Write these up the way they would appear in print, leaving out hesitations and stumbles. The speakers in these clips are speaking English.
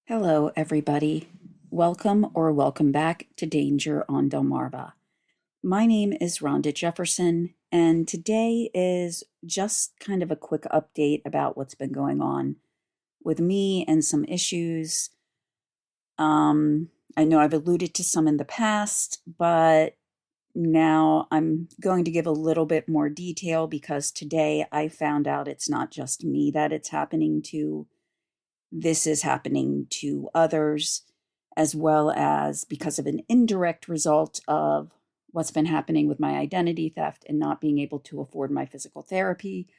Hello, everybody. Welcome back to Danger on Delmarva. My name is Rhonda Jefferson, and today is just kind of a quick update about what's been going on with me and some issues. I know I've alluded to some in the past, but now I'm going to give a little bit more detail because today I found out it's not just me that it's happening to. This is happening to others, as well as because of an indirect result of what's been happening with my identity theft and not being able to afford my physical therapy.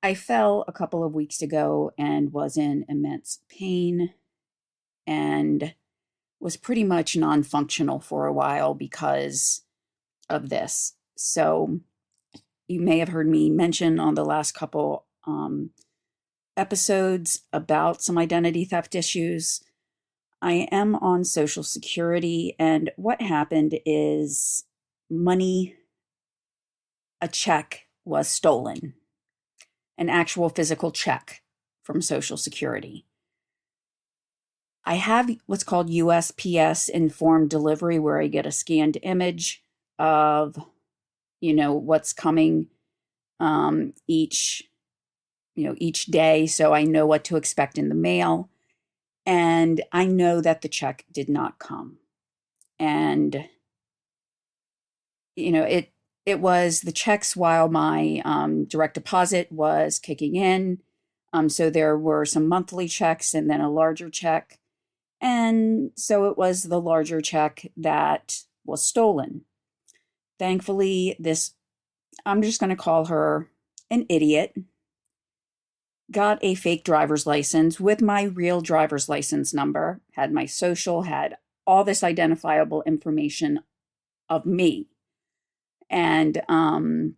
I fell a couple of weeks ago and was in immense pain and was pretty much non functional for a while because of this. So, you may have heard me mention on the last couple episodes about some identity theft issues. I am on Social Security, and what happened is a check was stolen, an actual physical check from Social Security. I have what's called USPS informed delivery, where I get a scanned image of, what's coming each day, so I know what to expect in the mail. And I know that the check did not come. And, it was the checks while my direct deposit was kicking in. So there were some monthly checks and then a larger check. And so it was the larger check that was stolen. Thankfully, I'm just going to call her an idiot, got a fake driver's license with my real driver's license number, had my social, had all this identifiable information of me. And on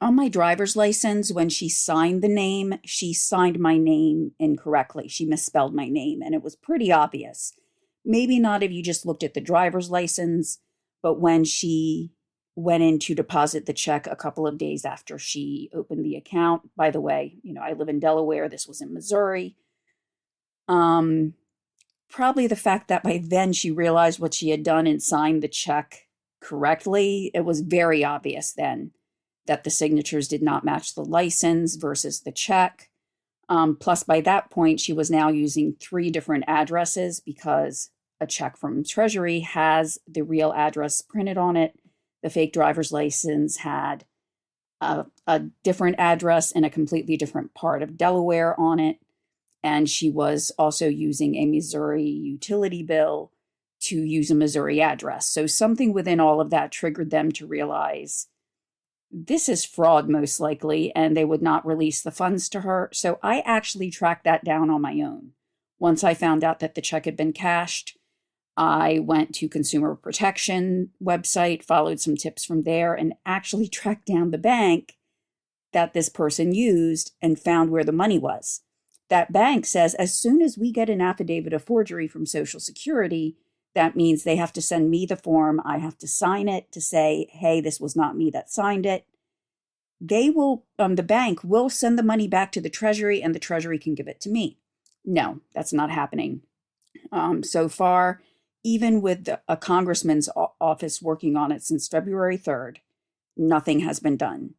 my driver's license, when she signed the name, she signed my name incorrectly. She misspelled my name, and it was pretty obvious. Maybe not if you just looked at the driver's license, but when she went in to deposit the check a couple of days after she opened the account. By the way, I live in Delaware. This was in Missouri. Probably the fact that by then she realized what she had done and signed the check correctly. It was very obvious then that the signatures did not match the license versus the check. Plus, by that point, she was now using 3 different addresses because a check from Treasury has the real address printed on it. The fake driver's license had a different address in a completely different part of Delaware on it. And she was also using a Missouri utility bill to use a Missouri address. So something within all of that triggered them to realize this is fraud, most likely, and they would not release the funds to her. So I actually tracked that down on my own. Once I found out that the check had been cashed, I went to Consumer Protection website, followed some tips from there, and actually tracked down the bank that this person used and found where the money was. That bank says as soon as we get an affidavit of forgery from Social Security, that means they have to send me the form. I have to sign it to say, hey, this was not me that signed it. The bank will send the money back to the Treasury and the Treasury can give it to me. No, that's not happening. So far, even with a congressman's office working on it since February 3rd, nothing has been done.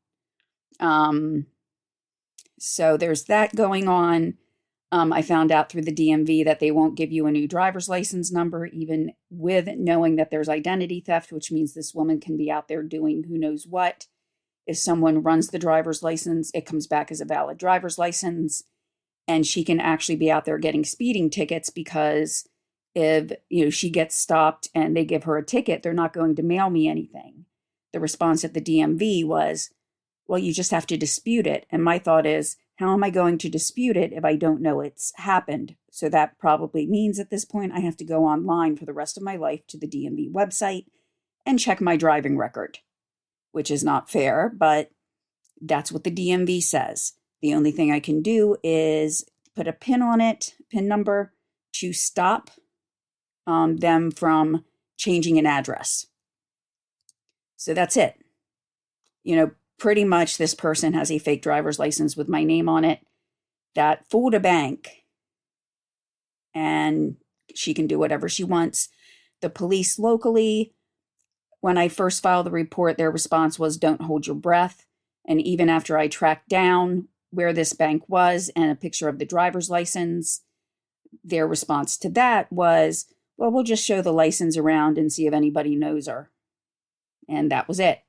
So there's that going on. I found out through the DMV that they won't give you a new driver's license number, even with knowing that there's identity theft, which means this woman can be out there doing who knows what. If someone runs the driver's license, it comes back as a valid driver's license, and she can actually be out there getting speeding tickets because if she gets stopped and they give her a ticket, they're not going to mail me anything. The response at the DMV was, well, you just have to dispute it. And my thought is, how am I going to dispute it if I don't know it's happened? So that probably means at this point I have to go online for the rest of my life to the DMV website and check my driving record, which is not fair, but that's what the DMV says. The only thing I can do is put a pin on it, pin number, to stop them from changing an address. So that's it. Pretty much this person has a fake driver's license with my name on it that fooled a bank and She can do whatever she wants. The police locally, when I first filed the report, their response was, don't hold your breath. And even after I tracked down where this bank was and a picture of the driver's license, their response to that was, well, we'll just show the license around and see if anybody knows her. And that was it.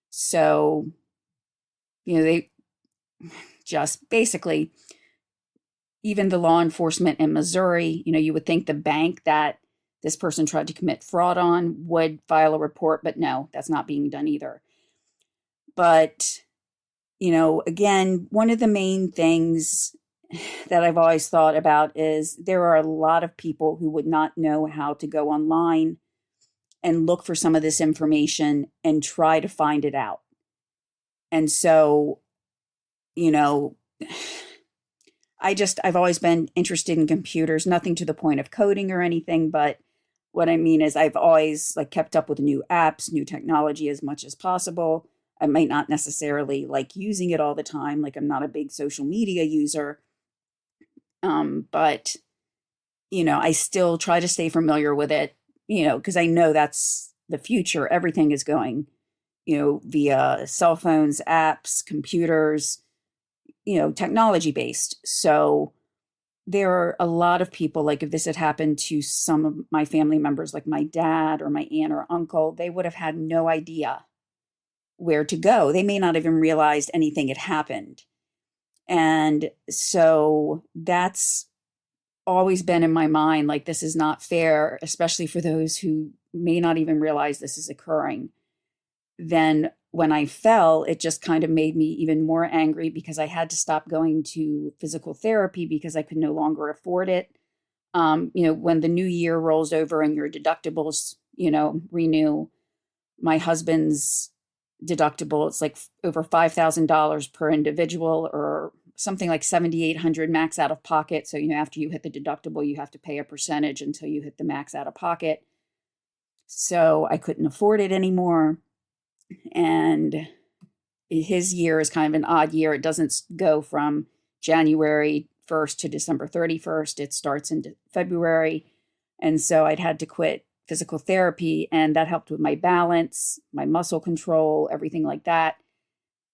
So, they just basically, even the law enforcement in Missouri, you would think the bank that this person tried to commit fraud on would file a report, but no, that's not being done either. But, again, one of the main things that I've always thought about is there are a lot of people who would not know how to go online and look for some of this information and try to find it out. And so, I've always been interested in computers, nothing to the point of coding or anything, but what I mean is I've always kept up with new apps, new technology as much as possible. I might not necessarily like using it all the time. I'm not a big social media user. But I still try to stay familiar with it, because I know that's the future. Everything is going, via cell phones, apps, computers, technology based. So there are a lot of people, if this had happened to some of my family members, like my dad or my aunt or uncle, they would have had no idea where to go. They may not even realized anything had happened. And so that's always been in my mind, this is not fair, especially for those who may not even realize this is occurring. Then when I fell, it just kind of made me even more angry because I had to stop going to physical therapy because I could no longer afford it. When the new year rolls over and your deductibles, renew, my husband's deductible, it's over $5,000 per individual, or something like $7,800 max out of pocket. So, after you hit the deductible, you have to pay a percentage until you hit the max out of pocket. So I couldn't afford it anymore. And his year is kind of an odd year. It doesn't go from January 1st to December 31st. It starts in February. And so I'd had to quit physical therapy, and that helped with my balance, my muscle control, everything like that.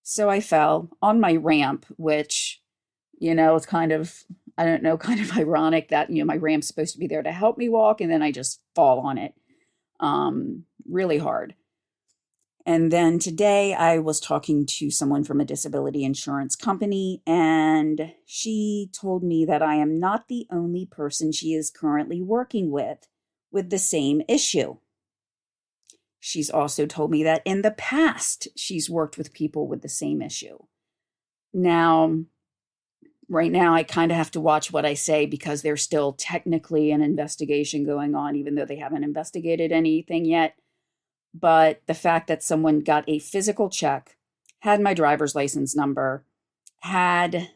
So I fell on my ramp, which, it's kind of, I don't know, kind of ironic that, my ramp's supposed to be there to help me walk, and then I just fall on it really hard. And then today I was talking to someone from a disability insurance company, and she told me that I am not the only person she is currently working with the same issue. She's also told me that in the past, she's worked with people with the same issue. Now, right now, I kind of have to watch what I say because there's still technically an investigation going on, even though they haven't investigated anything yet. But the fact that someone got a physical check, had my driver's license number, had,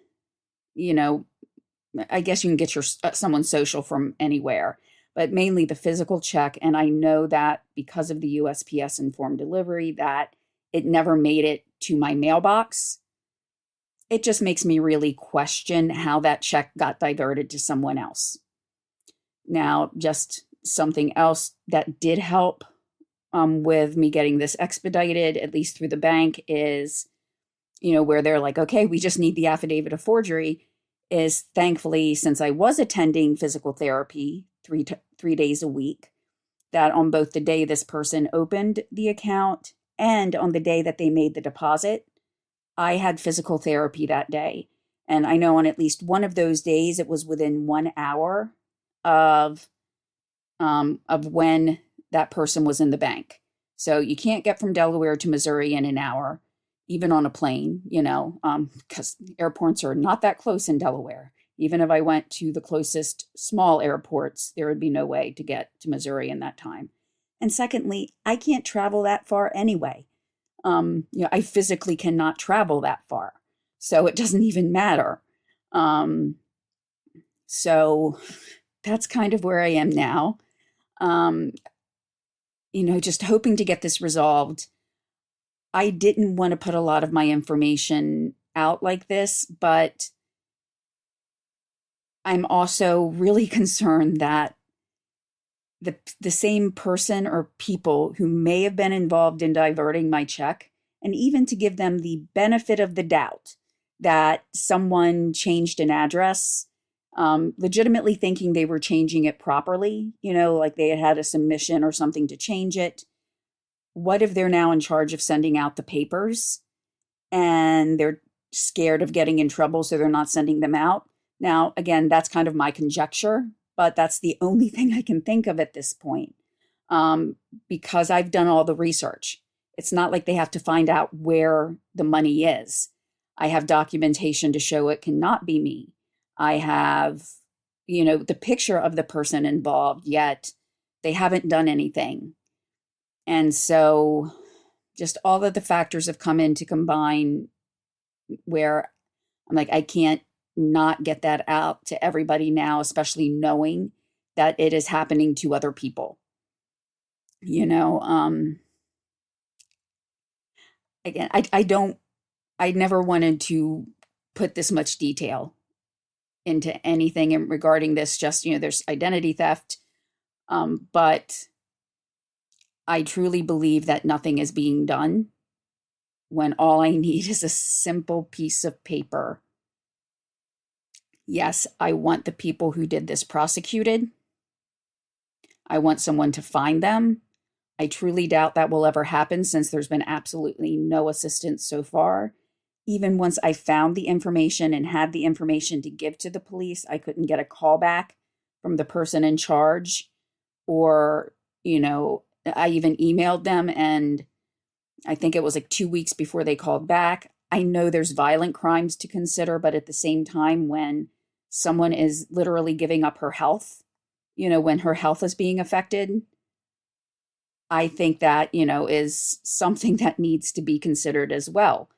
I guess you can get someone's social from anywhere, but mainly the physical check. And I know that because of the USPS informed delivery, that it never made it to my mailbox. It just makes me really question how that check got diverted to someone else. Now, just something else that did help with me getting this expedited, at least through the bank, is, where they're like, okay, we just need the affidavit of forgery, is thankfully, since I was attending physical therapy 3 days a week, that on both the day this person opened the account and on the day that they made the deposit, I had physical therapy that day. And I know on at least one of those days, it was within 1 hour of when that person was in the bank. So you can't get from Delaware to Missouri in an hour, even on a plane, because airports are not that close in Delaware. Even if I went to the closest small airports, there would be no way to get to Missouri in that time. And secondly, I can't travel that far anyway. I physically cannot travel that far. So it doesn't even matter. So that's kind of where I am now. Just hoping to get this resolved. I didn't want to put a lot of my information out like this, but I'm also really concerned that the same person or people who may have been involved in diverting my check, and even to give them the benefit of the doubt that someone changed an address, legitimately thinking they were changing it properly, like they had a submission or something to change it. What if they're now in charge of sending out the papers and they're scared of getting in trouble, so they're not sending them out? Now, again, that's kind of my conjecture, but that's the only thing I can think of at this point, because I've done all the research. It's not like they have to find out where the money is. I have documentation to show it cannot be me. I have, the picture of the person involved, yet they haven't done anything. And so just all of the factors have come in to combine where I'm like, I can't not get that out to everybody now, especially knowing that it is happening to other people. Again, I never wanted to put this much detail into anything regarding this, just, there's identity theft. But I truly believe that nothing is being done when all I need is a simple piece of paper. Yes, I want the people who did this prosecuted. I want someone to find them. I truly doubt that will ever happen, since there's been absolutely no assistance so far. Even once I found the information and had the information to give to the police, I couldn't get a call back from the person in charge. Or, I even emailed them, and I think it was like 2 weeks before they called back. I know there's violent crimes to consider, but at the same time, when someone is literally giving up her health, when her health is being affected, I think that, is something that needs to be considered as well.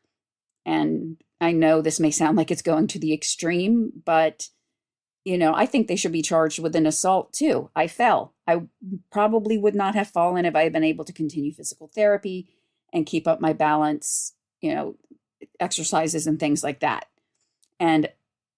And I know this may sound like it's going to the extreme, but, I think they should be charged with an assault too. I fell. I probably would not have fallen if I had been able to continue physical therapy and keep up my balance, exercises and things like that. And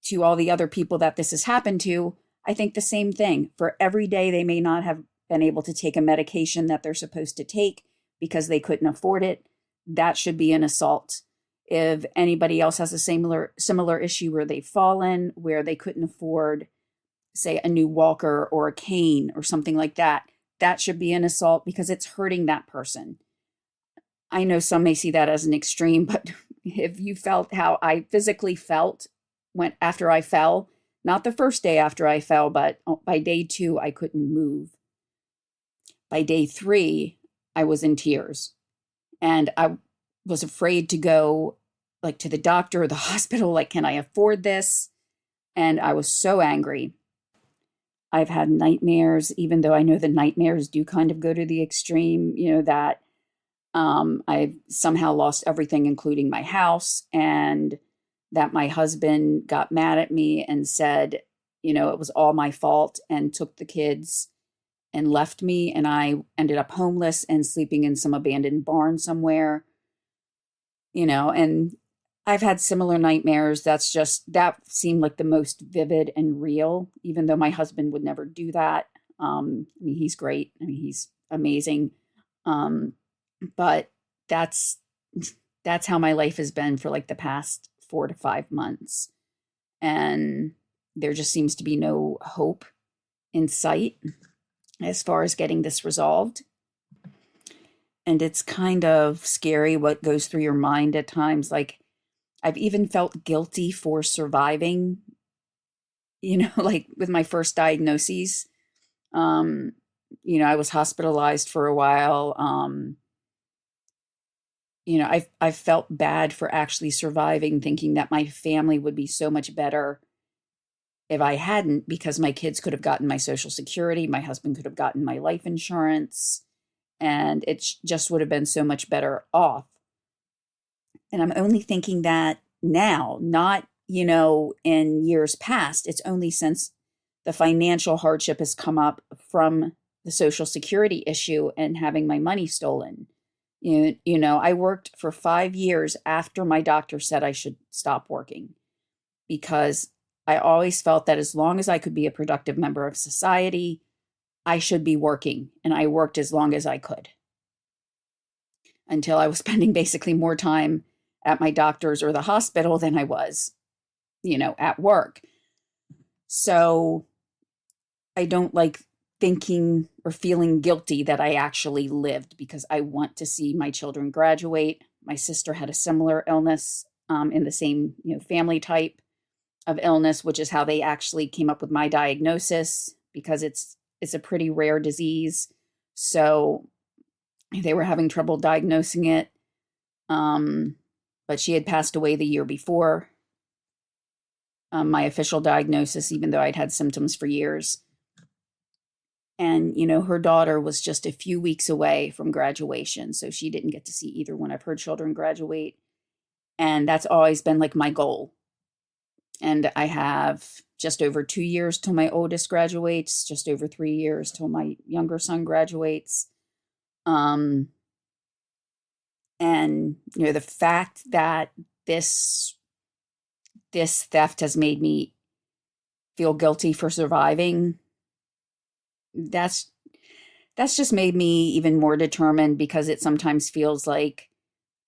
to all the other people that this has happened to, I think the same thing. For every day they may not have been able to take a medication that they're supposed to take because they couldn't afford it, that should be an assault. If anybody else has a similar issue where they've fallen, where they couldn't afford, say, a new walker or a cane or something like that, that should be an assault because it's hurting that person. I know some may see that as an extreme, but if you felt how I physically felt after I fell, not the first day after I fell, but by day 2, I couldn't move. By day 3, I was in tears, and I was afraid to go to the doctor or the hospital. Like, can I afford this? And I was so angry. I've had nightmares, even though I know the nightmares do kind of go to the extreme, that I've somehow lost everything, including my house, and that my husband got mad at me and said, it was all my fault, and took the kids and left me. And I ended up homeless and sleeping in some abandoned barn somewhere, and I've had similar nightmares. That seemed like the most vivid and real, even though my husband would never do that. He's great. He's amazing. But that's how my life has been for the past 4 to 5 months. And there just seems to be no hope in sight as far as getting this resolved. And it's kind of scary what goes through your mind at times. I've even felt guilty for surviving, with my first diagnoses. I was hospitalized for a while. I felt bad for actually surviving, thinking that my family would be so much better if I hadn't, because my kids could have gotten my Social Security, my husband could have gotten my life insurance, and it just would have been so much better off. And I'm only thinking that now, not, in years past. It's only since the financial hardship has come up from the Social Security issue and having my money stolen. I worked for 5 years after my doctor said I should stop working, because I always felt that as long as I could be a productive member of society, I should be working. And I worked as long as I could until I was spending basically more time at my doctor's or the hospital than I was, at work. So I don't like thinking or feeling guilty that I actually lived, because I want to see my children graduate. My sister had a similar illness, in the same, family type of illness, which is how they actually came up with my diagnosis, because it's a pretty rare disease. So they were having trouble diagnosing it. But she had passed away the year before my official diagnosis, even though I'd had symptoms for years. And, her daughter was just a few weeks away from graduation. So she didn't get to see either one of her children graduate. And that's always been like my goal. And I have just over 2 years till my oldest graduates, just over 3 years till my younger son graduates. And, the fact that this theft has made me feel guilty for surviving, that's just made me even more determined, because it sometimes feels like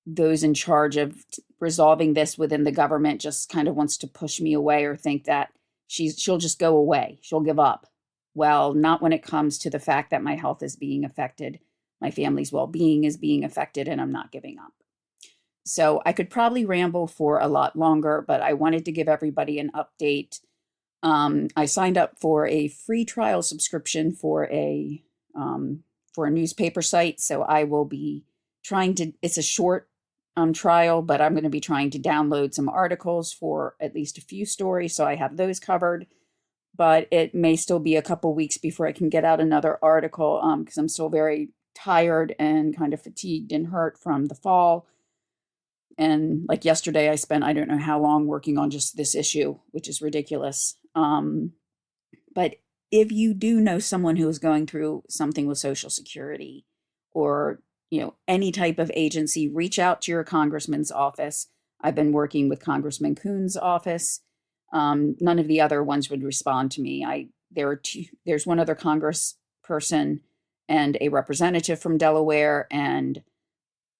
those in charge of resolving this within the government just kind of wants to push me away, or think that she'll just go away. She'll give up. Well, not when it comes to the fact that my health is being affected, my family's well-being is being affected, and I'm not giving up. So I could probably ramble for a lot longer, but I wanted to give everybody an update. I signed up for a free trial subscription for a newspaper site. So I will be it's a short trial, but I'm going to be trying to download some articles for at least a few stories. So I have those covered, but it may still be a couple weeks before I can get out another article, because I'm still very tired and kind of fatigued and hurt from the fall. And like yesterday, I spent, I don't know how long working on just this issue, which is ridiculous. But if you do know someone who is going through something with Social Security, or, any type of agency, reach out to your congressman's office. I've been working with Congressman Coon's office. None of the other ones would respond to me. There's one other congressperson and a representative from Delaware, and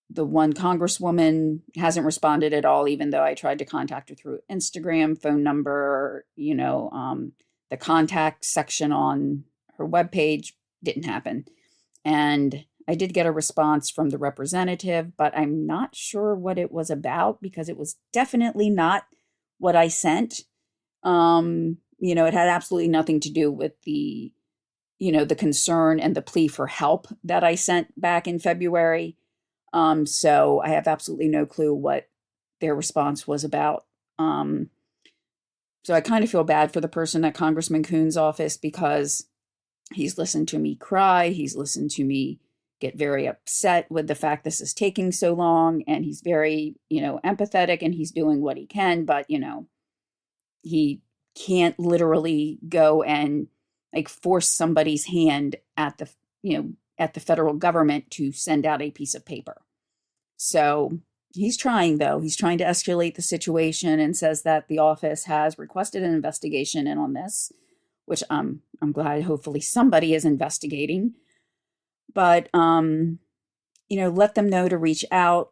the one congresswoman hasn't responded at all, even though I tried to contact her through Instagram, phone number, the contact section on her webpage. Didn't happen. And I did get a response from the representative, but I'm not sure what it was about, because it was definitely not what I sent. It had absolutely nothing to do with the concern and the plea for help that I sent back in February. So I have absolutely no clue what their response was about. So I kind of feel bad for the person at Congressman Coon's office, because he's listened to me cry. He's listened to me get very upset with the fact this is taking so long. And he's very, empathetic, and he's doing what he can, but, he can't literally go and like force somebody's hand at the federal government to send out a piece of paper. So he's trying, though. He's trying to escalate the situation, and says that the office has requested an investigation in on this, which I'm glad hopefully somebody is investigating. But, let them know to reach out.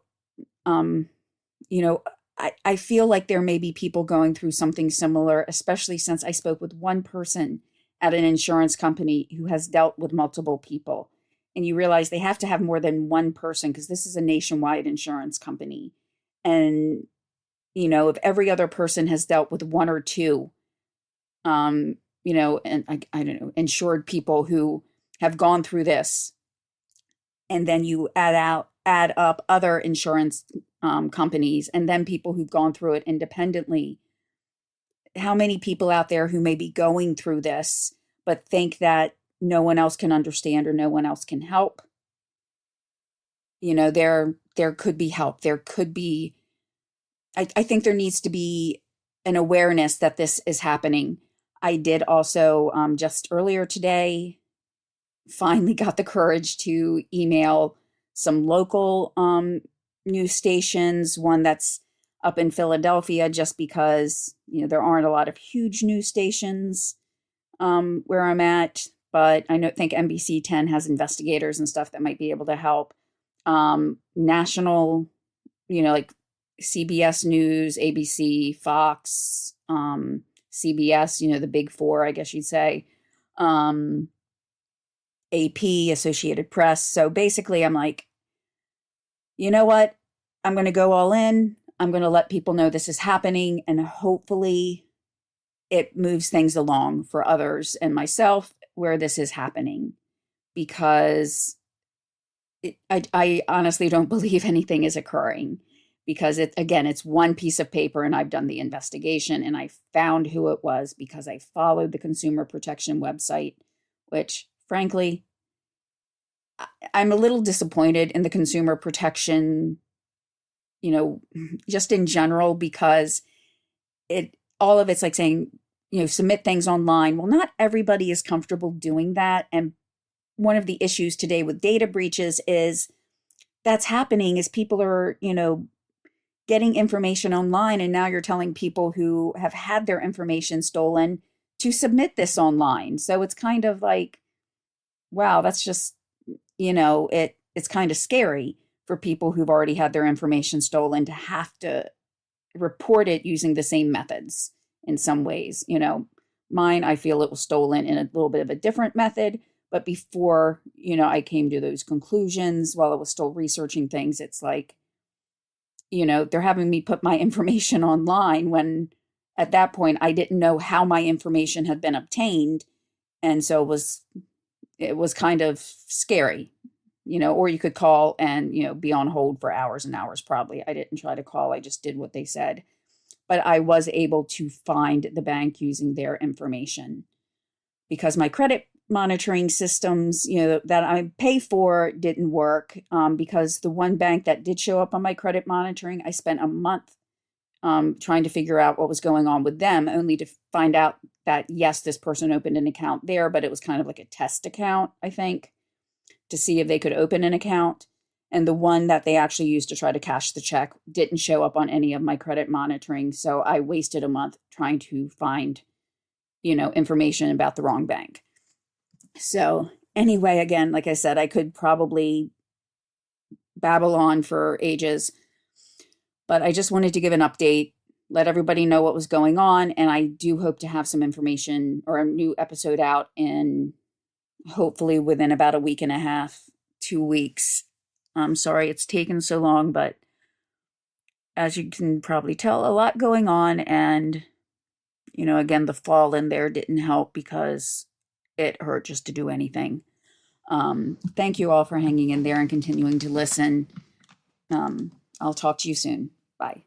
I feel like there may be people going through something similar, especially since I spoke with one person at an insurance company who has dealt with multiple people. And you realize they have to have more than one person, because this is a nationwide insurance company. And, if every other person has dealt with one or two, and I don't know, insured people who have gone through this, and then you add up other insurance companies, and then people who've gone through it independently. How many people out there who may be going through this, but think that no one else can understand or no one else can help? There could be help. There could be, I think there needs to be an awareness that this is happening. I did also, just earlier today, finally got the courage to email some local news stations, one that's up in Philadelphia, just because, there aren't a lot of huge news stations where I'm at. but think NBC 10 has investigators and stuff that might be able to help. National, like CBS News, ABC, Fox, CBS, the big four, I guess you'd say, AP, Associated Press. So basically, I'm like, you know what? I'm going to go all in. I'm going to let people know this is happening, and hopefully it moves things along for others and myself where this is happening, because I honestly don't believe anything is occurring, because it's one piece of paper, and I've done the investigation and I found who it was because I followed the consumer protection website, which frankly, I'm a little disappointed in the consumer protection, just in general, because all of it's like saying, submit things online. Well, not everybody is comfortable doing that. And one of the issues today with data breaches is that's happening is people are, getting information online. And now you're telling people who have had their information stolen to submit this online. So it's kind of like, wow, that's just, it's kind of scary for people who've already had their information stolen to have to report it using the same methods in some ways. Mine, I feel it was stolen in a little bit of a different method. But before, I came to those conclusions while I was still researching things, it's like, they're having me put my information online when at that point I didn't know how my information had been obtained. And so it was kind of scary, or you could call and, be on hold for hours and hours. Probably. I didn't try to call. I just did what they said. But I was able to find the bank using their information, because my credit monitoring systems, that I pay for didn't work, because the one bank that did show up on my credit monitoring, I spent a month trying to figure out what was going on with them, only to find out that, yes, this person opened an account there, but it was kind of like a test account, I think, to see if they could open an account. And the one that they actually used to try to cash the check didn't show up on any of my credit monitoring. So I wasted a month trying to find, information about the wrong bank. So anyway, again, like I said, I could probably babble on for ages, but I just wanted to give an update, let everybody know what was going on. And I do hope to have some information or a new episode out in hopefully within about a week and a half, 2 weeks. I'm sorry it's taken so long, but as you can probably tell, a lot going on. And, again, the fall in there didn't help because it hurt just to do anything. Thank you all for hanging in there and continuing to listen. I'll talk to you soon. Bye.